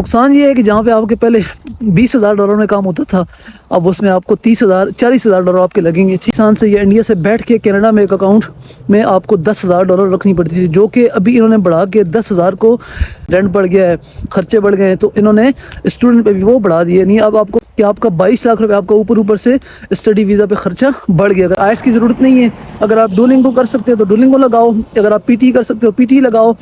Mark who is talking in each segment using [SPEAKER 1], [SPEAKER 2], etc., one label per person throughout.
[SPEAKER 1] نقصان یہ ہے کہ جہاں پہ آپ کے پہلے $20,000 میں کام ہوتا تھا، اب اس میں آپ کو $40,000 آپ کے لگیں گے. انسان سے یا انڈیا سے بیٹھ کے کینیڈا میں ایک اکاؤنٹ میں آپ کو $10,000 رکھنی پڑتی تھی، جو کہ ابھی انہوں نے بڑھا کے 10,000 کو رینٹ بڑھ گیا ہے، خرچے بڑھ گئے ہیں، تو انہوں نے اسٹوڈنٹ پہ بھی وہ بڑھا دیے. نہیں اب آپ کو کہ آپ کا 22 لاکھ روپے آپ کا اوپر سے اسٹڈی ویزا پہ خرچہ بڑھ گیا. اگر آئٹس کی ضرورت نہیں ہے، اگر آپ ڈولنگو کر سکتے ہو تو ڈولنگو لگاؤ، اگر آپ پی ٹی کر سکتے ہو پی ٹی لگاؤ.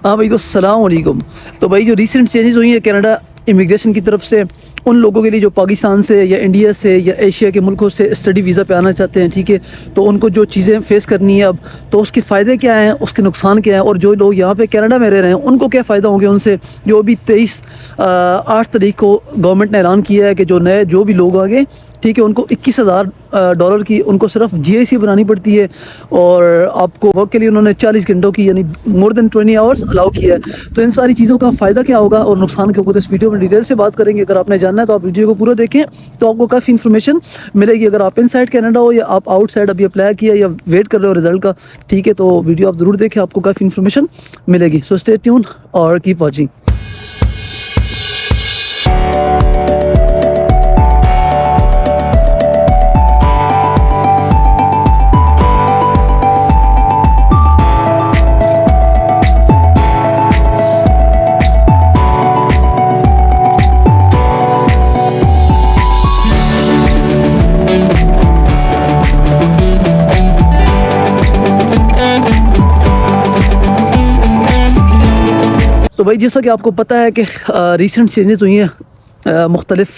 [SPEAKER 1] ہاں بھائی، تو السلام علیکم. تو بھائی جو ریسنٹ چینجز ہوئی ہیں کینیڈا امیگریشن کی طرف سے ان لوگوں کے لیے جو پاکستان سے یا انڈیا سے یا ایشیا کے ملکوں سے اسٹڈی ویزا پہ آنا چاہتے ہیں، ٹھیک ہے، تو ان کو جو چیزیں فیس کرنی ہے اب، تو اس کے فائدے کیا ہیں، اس کے نقصان کیا ہیں، اور جو لوگ یہاں پہ کینیڈا میں رہ رہے ہیں ان کو کیا فائدہ ہوں گے ان سے. جو ابھی 8 تاریخ کو گورنمنٹ نے اعلان کیا ہے کہ جو بھی لوگ آگے، ٹھیک ہے، ان کو $21,000 کی ان کو صرف جی آئی سی بنانی پڑتی ہے، اور آپ کو ورک کے لیے انہوں نے 40 گھنٹوں کی یعنی مور دین 20 آورس الاؤ کیا ہے. تو ان ساری چیزوں کا فائدہ کیا ہوگا اور نقصان کے اوپر اس ویڈیو میں ڈیٹیل سے بات کریں گے. اگر آپ نے جاننا ہے تو آپ ویڈیو کو پورا دیکھیں تو آپ کو کافی انفارمیشن ملے گی. اگر آپ ان سائڈ کینیڈا ہو یا آپ آؤٹ سائڈ ابھی اپلائی کیا یا ویٹ کر رہے ہو رزلٹ کا، ٹھیک ہے، تو ویڈیو آپ ضرور دیکھیں، آپ کو کافی انفارمیشن ملے گی. سو اسٹے ٹیون اور کیپ واچنگ. تو بھائی جیسا کہ آپ کو پتہ ہے کہ ریسنٹ چینجز ہوئی ہیں، مختلف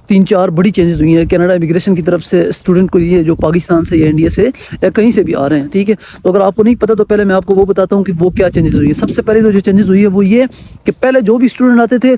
[SPEAKER 1] 3-4 بڑی چینجز ہوئی ہیں کینیڈا امیگریشن کی طرف سے اسٹوڈنٹ کو لیے جو پاکستان سے یا انڈیا سے یا کہیں سے بھی آ رہے ہیں، ٹھیک ہے. تو اگر آپ کو نہیں پتہ تو پہلے میں آپ کو وہ بتاتا ہوں کہ وہ کیا چینجز ہوئی ہیں. سب سے پہلے جو چینجز ہوئی ہے وہ یہ کہ پہلے جو بھی اسٹوڈنٹ آتے تھے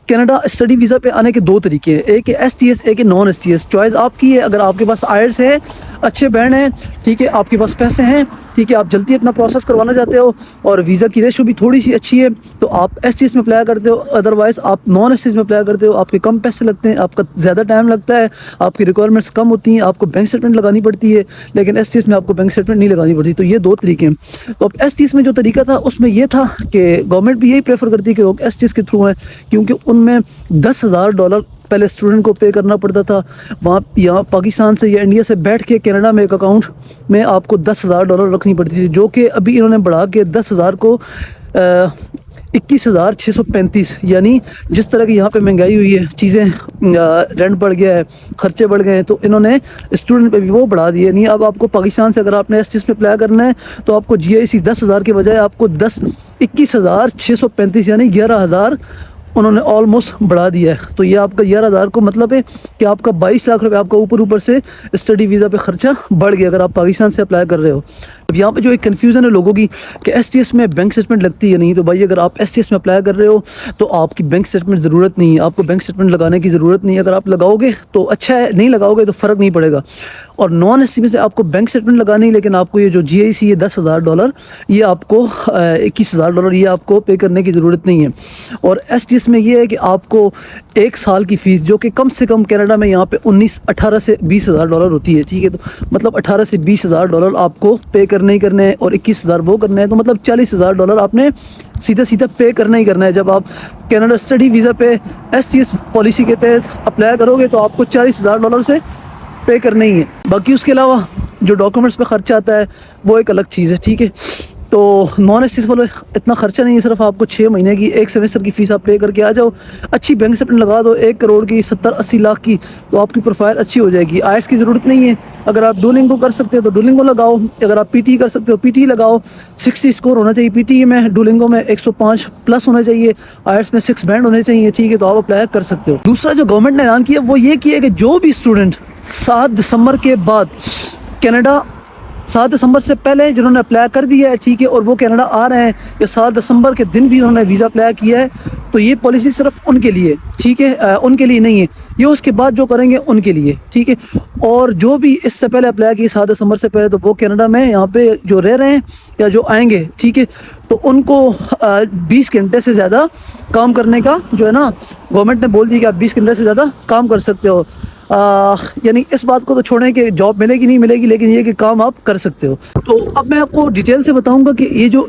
[SPEAKER 1] کینیڈا اسٹڈی ویزا پہ آنے کے 2 طریقے ہیں، ایک ہے ایس ٹی ایس، ایک ہے naan S T S. Choice آپ کی ہے. اگر آپ کے پاس آئلٹس ہے، اچھے بینڈ ہیں، ٹھیک ہے، آپ کے پاس پیسے ہیں، ٹھیک ہے، آپ جلدی اپنا پروسیس کروانا چاہتے ہو اور ویزا کی ریشو بھی تھوڑی سی اچھی ہے، تو آپ ایس ٹی ایس میں اپلائی کرتے ہو. ادروائز آپ نان ایس ٹی ایس میں اپلائی کرتے ہو، آپ کے کم پیسے لگتے ہیں، آپ کا زیادہ ٹائم لگتا ہے، آپ کی ریکوائرمنٹس کم ہوتی ہیں، آپ کو بینک اسٹیٹمنٹ لگانی پڑتی ہے، لیکن ایس ٹی ایس میں آپ کو بینک اسٹیٹمنٹ نہیں لگانی پڑتی. تو یہ 2 طریقے ہیں. تو اب ایس ٹی ایس میں جو طریقہ تھا اس میں یہ تھا کہ گورنمنٹ بھی یہی پریفر کرتی ہے کہ لوگ ایس ٹی ایس کے تھرو ہیں، کیونکہ ان میں $10,000 پہلے اسٹوڈنٹ کو پے کرنا پڑتا تھا. وہاں یہاں پاکستان سے یا انڈیا سے بیٹھ کے کینیڈا میں ایک اکاؤنٹ میں آپ کو $10,000 رکھنی پڑتی تھی، جو کہ ابھی انہوں نے بڑھا کے 10,000 کو 21,635. یعنی جس طرح کی یہاں پہ مہنگائی ہوئی ہے، چیزیں رینٹ بڑھ گیا ہے، خرچے بڑھ گئے ہیں، تو انہوں نے اسٹوڈنٹ پہ بھی وہ بڑھا دیے. نہیں اب آپ کو پاکستان سے اگر آپ نے ایس ٹی ایس میں اپلائی کرنا ہے تو آپ کو جی آئی سی 10,000 کے بجائے آپ کو 21,635 یعنی 11,000 انہوں نے آلموسٹ بڑھا دیا ہے. تو یہ آپ کا 11,000 کو مطلب ہے کہ آپ کا 22 لاکھ روپے آپ کا اوپر سے اسٹڈی ویزا پہ خرچہ بڑھ گیا اگر آپ پاکستان سے اپلائی کر رہے ہو. اب یہاں پہ جو ایک کنفیوژن ہے لوگوں کی کہ ایس ٹی ایس میں بینک اسٹیٹمنٹ لگتی ہے نہیں، تو بھائی اگر آپ ایس ٹی ایس میں اپلائی کر رہے ہو تو آپ کی بینک اسٹیٹمنٹ ضرورت نہیں ہے، آپ کو بینک اسٹیٹمنٹ لگانے کی ضرورت نہیں ہے. اگر آپ لگاؤ گے تو اچھا ہے، نہیں لگاؤ گے تو فرق نہیں پڑے گا. اور نان ایس ٹی میں سے آپ کو بینک اسٹیٹمنٹ لگانی ہے، لیکن آپ کو یہ جو جی آئی سی ہے $10,000 یہ آپ کو $21,000 یہ آپ کو پے کرنے کی ضرورت نہیں ہے. اور ایس ٹی ایس میں یہ ہے کہ آپ کو 1 سال کی فیس جو کہ کم سے کم کینیڈا میں یہاں پہ 18 سے $20,000 ہوتی ہے، ٹھیک ہے، تو مطلب $18,000 سے $20,000 آپ کو پے کرنے ہی کرنے ہیں اور 21,000 وہ کرنے ہیں، تو مطلب $40,000 آپ نے سیدھا پے کرنا ہی کرنا ہے. جب آپ کینیڈا اسٹڈی ویزا پہ ایس ٹی ایس پالیسی کے تحت اپلائی کرو گے تو آپ کو $40,000 سے پے کرنا ہی ہے. باقی اس کے علاوہ جو ڈاکومنٹس پہ خرچہ آتا ہے وہ ایک الگ چیز ہے، ٹھیک ہے. تو نان ایس ٹی ایس والے اتنا خرچہ نہیں ہے، صرف آپ کو 6 مہینے کی 1 سیمسٹر کی فیس آپ پے کر کے آ جاؤ، اچھی بینک اسٹیٹمنٹ لگا دو 1 کروڑ کی 70-80 لاکھ کی، تو آپ کی پروفائل اچھی ہو جائے گی. آئٹس کی ضرورت نہیں ہے. اگر آپ ڈولنگو کر سکتے ہو تو ڈولنگو لگاؤ، اگر آپ پی ٹی کر سکتے ہو پی ٹی لگاؤ. 60 اسکور ہونا چاہیے پی ٹی میں، ڈولنگو میں 105 پلس ہونا چاہیے، آئٹس میں 6 بینڈ ہونے چاہیے، ٹھیک ہے، تو آپ اپلائی کر سکتے ہو. دوسرا جو گورنمنٹ نے اعلان کیا وہ یہ کیا کہ جو بھی اسٹوڈنٹ 7 دسمبر کے بعد کینیڈا 7 دسمبر سے پہلے جنہوں نے اپلائی کر دیا ہے، ٹھیک ہے، اور وہ کینیڈا آ رہے ہیں یا 7 دسمبر کے دن بھی انہوں نے ویزا اپلائی کیا ہے، تو یہ پالیسی صرف ان کے لیے، ٹھیک ہے، ان کے لیے نہیں ہے، یہ اس کے بعد جو کریں گے ان کے لیے، ٹھیک ہے. اور جو بھی اس سے پہلے اپلائی کیے 7 دسمبر سے پہلے، تو وہ کینیڈا میں یہاں پہ جو رہ رہے ہیں یا جو آئیں گے، ٹھیک ہے، تو ان کو 20 گھنٹے سے زیادہ کام کرنے کا جو ہے نا گورنمنٹ نے بول دی کہ آپ 20 گھنٹے سے زیادہ کام کر سکتے ہو. یعنی اس بات کو تو چھوڑیں کہ جاب ملے گی نہیں ملے گی، لیکن یہ کہ کام آپ کر سکتے ہو. تو اب میں آپ کو ڈیٹیل سے بتاؤں گا کہ یہ جو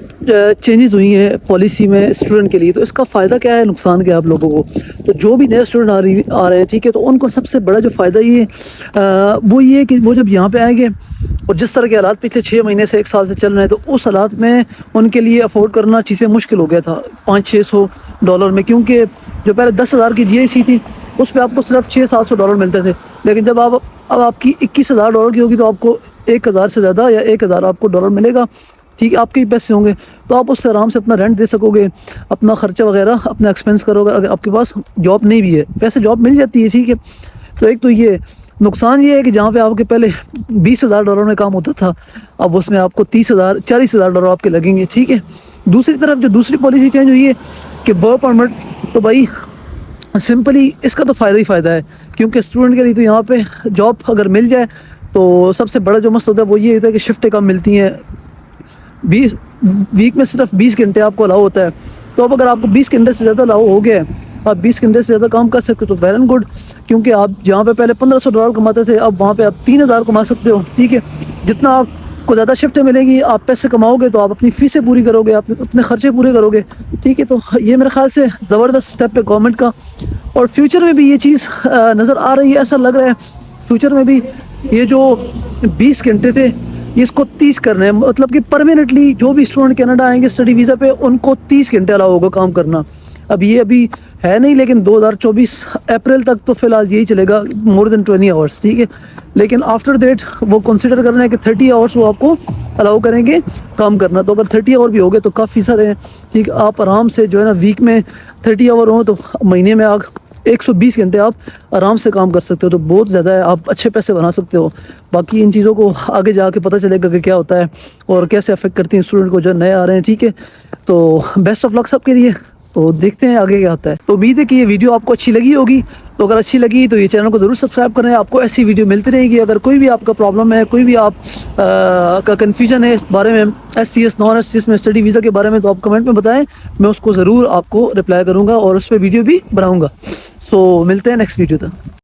[SPEAKER 1] چینجز ہوئی ہیں پالیسی میں اسٹوڈنٹ کے لیے، تو اس کا فائدہ کیا ہے، نقصان کیا ہے آپ لوگوں کو. تو جو بھی نئے اسٹوڈنٹ آ رہے ہیں ٹھیک ہے، تو ان کو سب سے بڑا جو فائدہ یہ وہ یہ ہے کہ وہ جب یہاں پہ آئیں گے اور جس طرح کے حالات پچھلے 6 مہینے سے 1 سال سے چل رہے ہیں، تو اس حالات میں ان کے لیے افورڈ کرنا چیزیں مشکل ہو گیا تھا $500-600 میں، کیونکہ جو پہلے 10,000 کی GIC تھی اس پہ آپ کو صرف $600-700 ملتے تھے. لیکن جب اب آپ کی $21,000 کی ہوگی تو آپ کو 1,000 سے زیادہ یا 1,000 آپ کو ڈالر ملے گا. ٹھیک ہے، آپ کے ہی پیسے ہوں گے، تو آپ اس سے آرام سے اپنا رینٹ دے سکو گے، اپنا خرچہ وغیرہ اپنا ایکسپینس کرو گے. اگر آپ کے پاس جاب نہیں بھی ہے، ویسے جاب مل جاتی ہے ٹھیک ہے. تو ایک تو یہ نقصان یہ ہے کہ جہاں پہ آپ کے پہلے $20,000 میں کام ہوتا تھا، اب اس میں آپ کو $30,000-40,000 آپ کے لگیں گے. ٹھیک ہے. دوسری طرف جو دوسری پالیسی چینج ہوئی ہے کہ ورک پرمٹ، تو بھائی سمپلی اس کا تو فائدہ ہی فائدہ ہے، کیونکہ اسٹوڈنٹ کے لیے تو یہاں پہ جاب اگر مل جائے تو سب سے بڑا جو مسئلہ ہوتا ہے وہ یہ ہوتا ہے کہ شفٹیں کم ملتی ہیں. ویک میں صرف 20 گھنٹے آپ کو الاؤ ہوتا ہے. تو اب اگر آپ کو 20 گھنٹے سے زیادہ الاؤ ہو گیا ہے، آپ 20 گھنٹے سے زیادہ کام کر سکتے تو ویل اینڈ گڈ، کیونکہ آپ جہاں پہ پہلے $1,500 کماتے تھے، اب وہاں پہ آپ 3,000 کما سکتے ہو. ٹھیک ہے. جتنا آپ کو زیادہ شفٹیں ملیں گی، آپ پیسے کماؤ گے تو آپ اپنی فیسیں پوری کرو گے، آپ اپنے خرچے پورے کرو گے. ٹھیک ہے. تو یہ میرے خیال سے زبردست اسٹیپ ہے گورنمنٹ کا، اور فیوچر میں بھی یہ چیز نظر آ رہی ہے. ایسا لگ رہا ہے فیوچر میں بھی یہ جو 20 گھنٹے تھے یہ اس کو 30 کرنا ہے، مطلب کہ پرماننٹلی جو بھی اسٹوڈنٹ کینیڈا آئیں گے اسٹڈی ویزا پہ ان کو 30 گھنٹے الاؤ ہوگا کام کرنا. اب یہ ابھی ہے نہیں، لیکن 2024 اپریل تک تو فی الحال یہی چلے گا، مور دین 20 آورس. ٹھیک ہے. لیکن آفٹر دیٹ وہ کنسیڈر کرنا ہے کہ 30 آورس وہ آپ کو الاؤ کریں گے کام کرنا. تو اگر 30 آور بھی ہو گئے تو کافی سارے ہیں. ٹھیک. آپ آرام سے جو ہے نا ویک میں 30 آور ہوں تو مہینے میں 120 گھنٹے آپ آرام سے کام کر سکتے ہو. تو بہت زیادہ ہے، آپ اچھے پیسے بنا سکتے ہو. باقی ان چیزوں کو آگے جا کے پتہ چلے گا کہ کیا ہوتا ہے اور کیسے افیکٹ کرتی ہیں اسٹوڈنٹ کو جو نئے آ رہے ہیں. ٹھیک ہے. تو بیسٹ آف لک سب کے لیے. تو دیکھتے ہیں آگے کیا ہوتا ہے. تو امید ہے کہ یہ ویڈیو آپ کو اچھی لگی ہوگی. تو اگر اچھی لگی تو یہ چینل کو ضرور سبسکرائب کریں، آپ کو ایسی ویڈیو ملتی رہے گی. اگر کوئی بھی آپ کا پرابلم ہے، کوئی بھی آپ کا کنفیوژن ہے اس بارے میں SCS نان SCS میں اسٹڈی ویزا کے بارے میں، تو آپ کمنٹ میں بتائیں، میں اس کو ضرور آپ کو رپلائی کروں گا اور اس پہ ویڈیو بھی بناؤں گا. سو ملتے ہیں نیکسٹ ویڈیو تک.